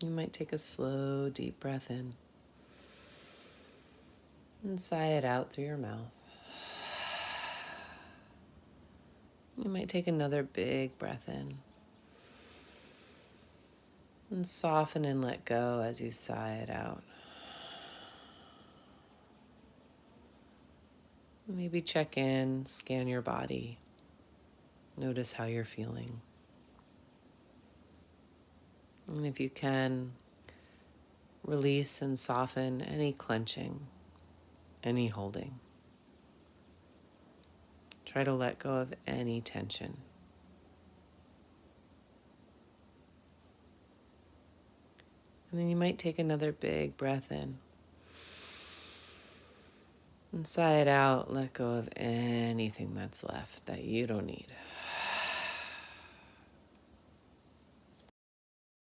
You might take a slow, deep breath in and sigh it out through your mouth. You might take another big breath in and soften and let go as you sigh it out. Maybe check in, scan your body, notice how you're feeling. And if you can, release and soften any clenching, any holding. Try to let go of any tension. And then you might take another big breath in and sigh it out. Let go of anything that's left that you don't need.